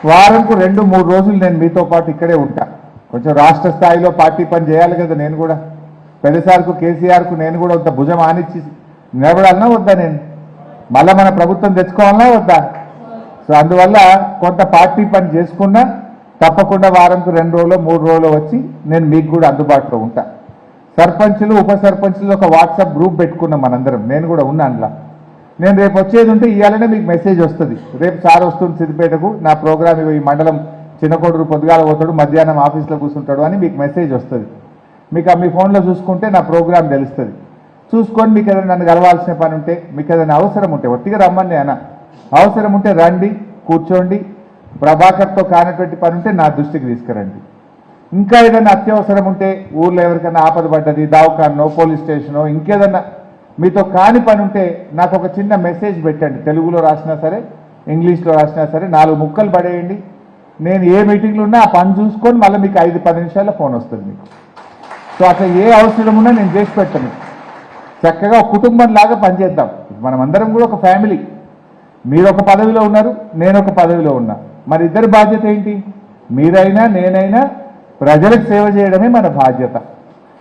వారంకు 2-3 రోజులు నేను మీతో పాటు ఇక్కడే ఉంటా. కొంచెం రాష్ట్ర స్థాయిలో పార్టీ పని చేయాలి కదా. నేను కూడా పెద్దసార్కు కేసీఆర్కు నేను కూడా కొంత భుజం ఆనిచ్చి నిలబడాలన్నా వద్దా? నేను మళ్ళీ మన ప్రభుత్వం తెచ్చుకోవాలన్నా వద్దా? సో అందువల్ల కొంత పార్టీ పని చేసుకున్నా తప్పకుండా వారంకు 2 రోజులు 3 రోజులు వచ్చి నేను మీకు కూడా అందుబాటులో ఉంటా. సర్పంచులు ఉప సర్పంచులు ఒక వాట్సాప్ గ్రూప్ పెట్టుకున్నాం మనందరం. నేను కూడా ఉన్నా అందులో. నేను రేపు వచ్చేది ఉంటే ఇవాళనే మీకు మెసేజ్ వస్తుంది. రేపు సార్ వస్తుంది సిద్దిపేటకు, నా ప్రోగ్రామ్ ఈ మండలం చిన్నకోడూరు పొద్దుగాల పోతాడు, మధ్యాహ్నం ఆఫీస్లో కూర్చుంటాడు అని మీకు మెసేజ్ వస్తుంది. మీకు మీ ఫోన్లో చూసుకుంటే నా ప్రోగ్రామ్ తెలుస్తుంది. చూసుకొని మీకు ఏదైనా నన్ను కలవాల్సిన పని ఉంటే, మీకు ఏదైనా అవసరం ఉంటే ఒట్టిగా రమ్మని అన్న, అవసరం ఉంటే రండి, కూర్చోండి. ప్రభాకర్తో కానటువంటి పని ఉంటే నా దృష్టికి తీసుకురండి. ఇంకా ఏదైనా అత్యవసరం ఉంటే ఊర్లో ఎవరికైనా ఆపద పడ్డది, దవాఖానో పోలీస్ స్టేషనో ఇంకేదన్నా మీతో కాని పని ఉంటే నాకు ఒక చిన్న మెసేజ్ పెట్టండి. తెలుగులో రాసినా సరే ఇంగ్లీష్లో రాసినా సరే 4 ముక్కలు పడేయండి. నేను ఏ మీటింగ్లో ఉన్నా ఆ పని చూసుకొని మళ్ళీ మీకు 5-10 నిమిషాల్లో ఫోన్ వస్తుంది మీకు. సో అట్లా ఏ అవసరం ఉన్నా నేను చేసి పెడతాను. చక్కగా ఒక కుటుంబం లాగా పనిచేద్దాం. మనం అందరం కూడా ఒక ఫ్యామిలీ. మీరు ఒక పదవిలో ఉన్నారు, నేను ఒక పదవిలో ఉన్నా. మరి ఇద్దరి బాధ్యత ఏంటి? మీరైనా నేనైనా ప్రజలకు సేవ చేయడమే మన బాధ్యత.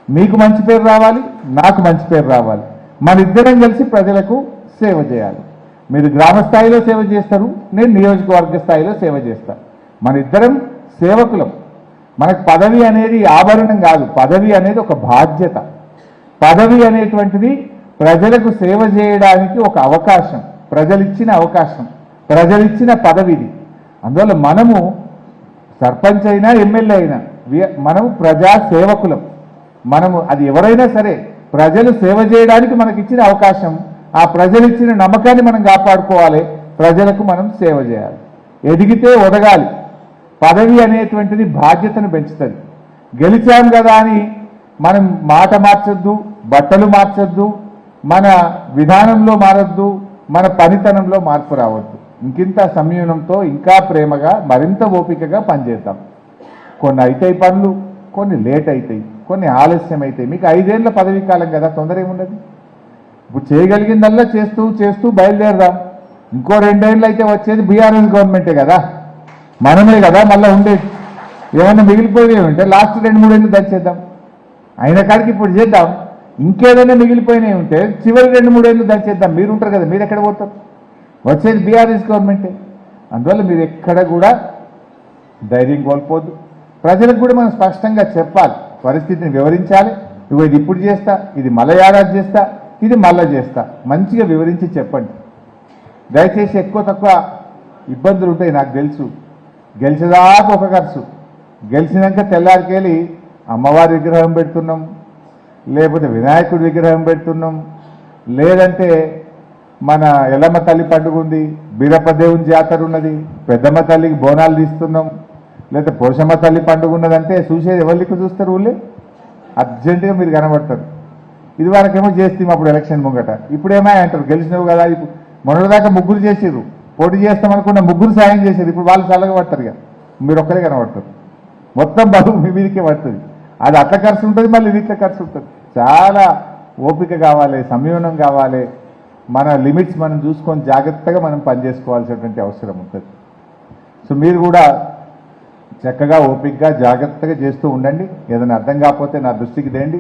మీకు మంచి పేరు రావాలి, నాకు మంచి పేరు రావాలి. మన ఇద్దరం కలిసి ప్రజలకు సేవ చేయాలి. మీరు గ్రామ స్థాయిలో సేవ చేస్తారు, నేను నియోజకవర్గ స్థాయిలో సేవ చేస్తాను. మన ఇద్దరం సేవకులం. మనకు పదవి అనేది ఆభరణం కాదు, పదవి అనేది ఒక బాధ్యత. పదవి అనేటువంటిది ప్రజలకు సేవ చేయడానికి ఒక అవకాశం, ప్రజలిచ్చిన అవకాశం, ప్రజలిచ్చిన పదవిది. అందువల్ల మనము సర్పంచ్ అయినా ఎమ్మెల్యే అయినా మనము ప్రజా సేవకులం. మనము అది ఎవరైనా సరే ప్రజలు సేవ చేయడానికి మనకి ఇచ్చిన అవకాశం, ఆ ప్రజలు ఇచ్చిన నమ్మకాన్ని మనం కాపాడుకోవాలి. ప్రజలకు మనం సేవ చేయాలి. ఎదిగితే ఒదగాలి. పదవి అనేటువంటిది బాధ్యతను పెంచుతుంది. గెలిచాం కదా అని మనం మాట మార్చొద్దు, బట్టలు మార్చొద్దు, మన విధానంలో మారొద్దు, మన పనితనంలో మార్పు రావద్దు. ఇంకింత సంయమనంతో ఇంకా ప్రేమగా మరింత ఓపికగా పనిచేద్దాం. కొన్ని అవుతాయి పనులు, కొన్ని లేట్ అవుతాయి, కొన్ని ఆలస్యం అవుతాయి. మీకు 5 ఏళ్ల పదవీ కాలం కదా, తొందర ఏమున్నది. ఇప్పుడు చేయగలిగిందల్లా చేస్తూ చేస్తూ బయలుదేరదాం. ఇంకో 2 ఏళ్ళు అయితే వచ్చేది బీఆర్ఎస్ గవర్నమెంటే కదా, మనమే కదా మళ్ళీ ఉండేది. ఏమన్నా మిగిలిపోయేవి ఉంటే లాస్ట్ 2-3 ఏళ్ళు దంచేద్దాం. అయిన కాడికి ఇప్పుడు చేద్దాం. ఇంకేదైనా మిగిలిపోయినవి ఉంటే చివరి 2-3 ఏళ్ళు దంచేద్దాం. మీరు ఉంటారు కదా, మీరు ఎక్కడ పోతారు? వచ్చేది బీఆర్ఎస్ గవర్నమెంటే. అందువల్ల మీరు ఎక్కడ కూడా ధైర్యం కోల్పోద్దు. ప్రజలకు కూడా మనం స్పష్టంగా చెప్పాలి, పరిస్థితిని వివరించాలి. ఇగో ఇది ఇప్పుడు చేస్తా, ఇది మళ్ళీ ఏడాది చేస్తా, ఇది మళ్ళీ చేస్తా, మంచిగా వివరించి చెప్పండి. దయచేసి ఎక్కువ తక్కువ ఇబ్బందులు ఉంటాయి నాకు తెలుసు. గెలిచేదాకా ఒక ఖర్చు, గెలిచినాక తెల్లారికెళ్ళి అమ్మవారి విగ్రహం పెడుతున్నాం, లేకపోతే వినాయకుడి విగ్రహం పెడుతున్నాం, లేదంటే మన ఎల్లమ్మ తల్లి పండుగ ఉంది, బీరప్ప దేవుని జాతర ఉన్నది, పెద్దమ్మ తల్లికి బోనాలు తీస్తున్నాం, లేకపోతే పోషమ్మ తల్లి పండుగ ఉన్నదంటే చూసేది ఎవరికి చూస్తారు? ఊళ్ళే అర్జెంటుగా మీరు కనబడతారు. ఇది వరకేమో చేస్తాం అప్పుడు ఎలక్షన్ ముంగట. ఇప్పుడేమో అంటారు గెలిచినవు కదా. ఇప్పుడు మొన్నటిదాకా 3 చేసారు, పోటీ చేస్తామనుకున్న 3 సాయం చేసేది. ఇప్పుడు వాళ్ళు చల్లగా పడతారు కదా, మీరు ఒక్కరే కనబడతారు. మొత్తం బరువు మీ మీదకే పడుతుంది. అది అట్లా ఖర్చు ఉంటుంది, మళ్ళీ ఇట్లా ఖర్చు ఉంటుంది. చాలా ఓపిక కావాలి, సంయమనం కావాలి. మన లిమిట్స్ మనం చూసుకొని జాగ్రత్తగా మనం పనిచేసుకోవాల్సినటువంటి అవసరం ఉంటుంది. సో మీరు కూడా చక్కగా ఓపికగా జాగ్రత్తగా చేస్తూ ఉండండి. ఏదైనా అర్థం కాకపోతే నా దృష్టికి తేండి.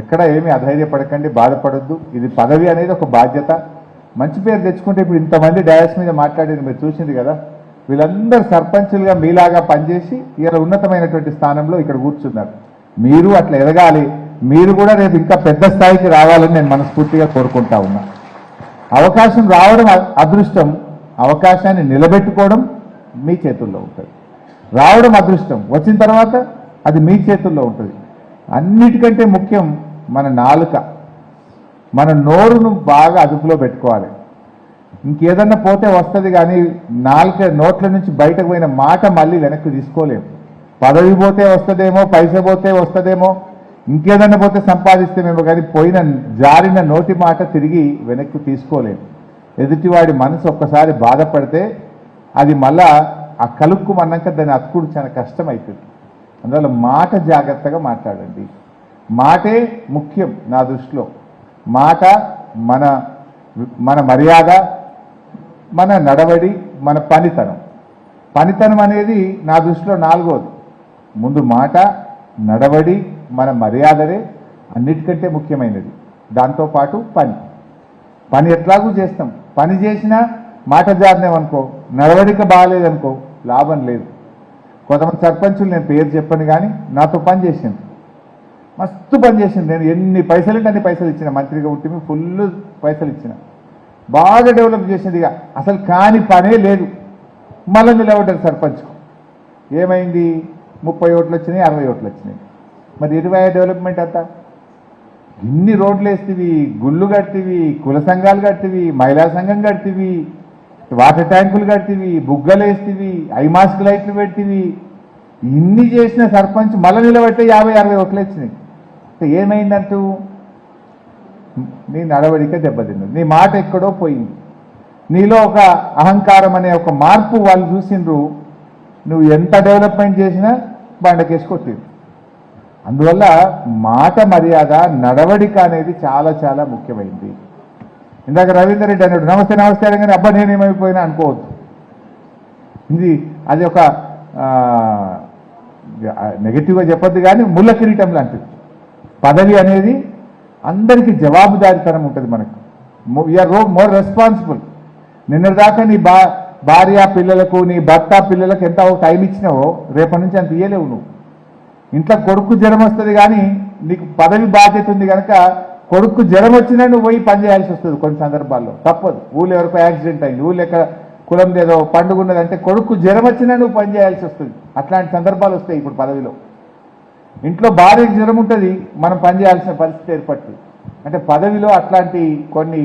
ఎక్కడ ఏమీ అధైర్యపడకండి, బాధపడొద్దు. ఇది పదవి అనేది ఒక బాధ్యత. మంచి పేరు తెచ్చుకుంటే ఇప్పుడు ఇంతమంది డయాస్ మీద మాట్లాడేది మీరు చూసింది కదా. వీళ్ళందరూ సర్పంచులుగా మీలాగా పనిచేసి ఇలా ఉన్నతమైనటువంటి స్థానంలో ఇక్కడ కూర్చున్నారు. మీరు అట్లా ఎదగాలి. మీరు కూడా రేపు ఇంకా పెద్ద స్థాయికి రావాలని నేను మనస్ఫూర్తిగా కోరుకుంటా ఉన్నా. అవకాశం రావడం అదృష్టం, అవకాశాన్ని నిలబెట్టుకోవడం మీ చేతుల్లో ఉంటుంది. రావడం అదృష్టం, వచ్చిన తర్వాత అది మీ చేతుల్లో ఉంటుంది. అన్నిటికంటే ముఖ్యం మన నాలుక, మన నోరును బాగా అదుపులో పెట్టుకోవాలి. ఇంకేదన్నా పోతే వస్తుంది కానీ నోట్ల నుంచి బయటకు పోయిన మాట మళ్ళీ వెనక్కి తీసుకోలేము. పదవి పోతే వస్తుందేమో, పైస పోతే వస్తుందేమో, ఇంకేదన్నా పోతే సంపాదిస్తేమేమో, కానీ జారిన నోటి మాట తిరిగి వెనక్కి తీసుకోలేము. ఎదుటివాడి మనసు ఒక్కసారి బాధపడితే అది మళ్ళా ఆ కలుక్కు అన్నాక దాన్ని అతుకుడు చాలా కష్టం అవుతుంది. అందువల్ల మాట జాగ్రత్తగా మాట్లాడండి. మాటే ముఖ్యం నా దృష్టిలో. మాట మన మర్యాద, మన నడవడి, మన పనితనం పనితనం అనేది నా దృష్టిలో నాలుగోది. ముందు మాట, నడవడి, మన మర్యాదలే అన్నిటికంటే ముఖ్యమైనది. దాంతోపాటు పని ఎట్లాగూ చేస్తాం. పని చేసినా మాట జారినామనుకో, నడవడిక బాగాలేదనుకో లాభం లేదు. కొంతమంది సర్పంచులు, నేను పేరు చెప్పను కానీ, నాతో పని చేసింది, మస్తు పని చేసింది. నేను ఎన్ని పైసలు అంటే అన్ని పైసలు ఇచ్చిన, మంత్రిగా ఉంటే ఫుల్ పైసలు ఇచ్చిన, బాగా డెవలప్ చేసింది. ఇక అసలు కాని పనే లేదు. మళ్ళీ నిలబడ్డారు సర్పంచ్కు. ఏమైంది? 30 ఓట్లు వచ్చినాయి, 60 ఓట్లు వచ్చినాయి. మరి 20 డెవలప్మెంట్ అంతా ఇన్ని రోడ్లు వేస్తేవి, గుళ్ళు కడితేవి, కుల సంఘాలు కడితేవి, మహిళా సంఘం కడితేవి, వాటర్ ట్యాంకులు కడితేవి, బుగ్గలు వేస్తేవి, ఐ మాస్క్ లైట్లు పెట్టివి, ఇన్ని చేసిన సర్పంచ్ మళ్ళీ నిలబడితే 50-60 ఓట్లు వచ్చినాయి. ఏమైందంటూ? నీ నడవడిక దెబ్బతిన్నది, నీ మాట ఎక్కడో పోయింది, నీలో ఒక అహంకారం అనే ఒక మార్పు వాళ్ళు చూసిండ్రు. నువ్వు ఎంత డెవలప్మెంట్ చేసినా బండకేసి కొట్టింది. అందువల్ల మాట, మర్యాద, నడవడిక అనేది చాలా చాలా ముఖ్యమైంది. ఇందాక రవీందర్ రెడ్డి అన్నాడు నమస్తే నమస్తే అనగానే అబ్బా నేనేమైపోయినా అనుకోవద్దు. అది ఒక నెగటివ్గా చెప్పొద్దు కానీ ముళ్ళ కిరీటం లాంటిది. పదవి అనేది అందరికీ జవాబుదారీతనం ఉంటుంది. మనకు వీఆర్ మోర్ రెస్పాన్సిబుల్. నిన్నటిదాకా నీ భార్య పిల్లలకు, నీ భర్త పిల్లలకు ఎంత టైం ఇచ్చినావో రేపటి నుంచి అంత ఇయ్యలేవు. నువ్వు ఇంట్లో కొడుకు జ్వరం వస్తుంది కానీ నీకు పదవి బాధ్యత ఉంది కనుక కొడుకు జ్వరం వచ్చినా నువ్వు పోయి పని చేయాల్సి వస్తుంది. కొన్ని సందర్భాల్లో తప్పదు. ఊళ్ళో ఎవరికో యాక్సిడెంట్ అయింది, ఊళ్ళో ఎక్కడ కులం ఏదో పండుగ ఉన్నదంటే కొడుకు జ్వరం వచ్చినా నువ్వు పని చేయాల్సి వస్తుంది. అట్లాంటి సందర్భాలు వస్తాయి ఇప్పుడు పదవిలో. ఇంట్లో భార్యకు జ్వరం ఉంటుంది, మనం పని చేయాల్సిన పరిస్థితి ఏర్పడుతుంది. అంటే పదవిలో అట్లాంటి కొన్ని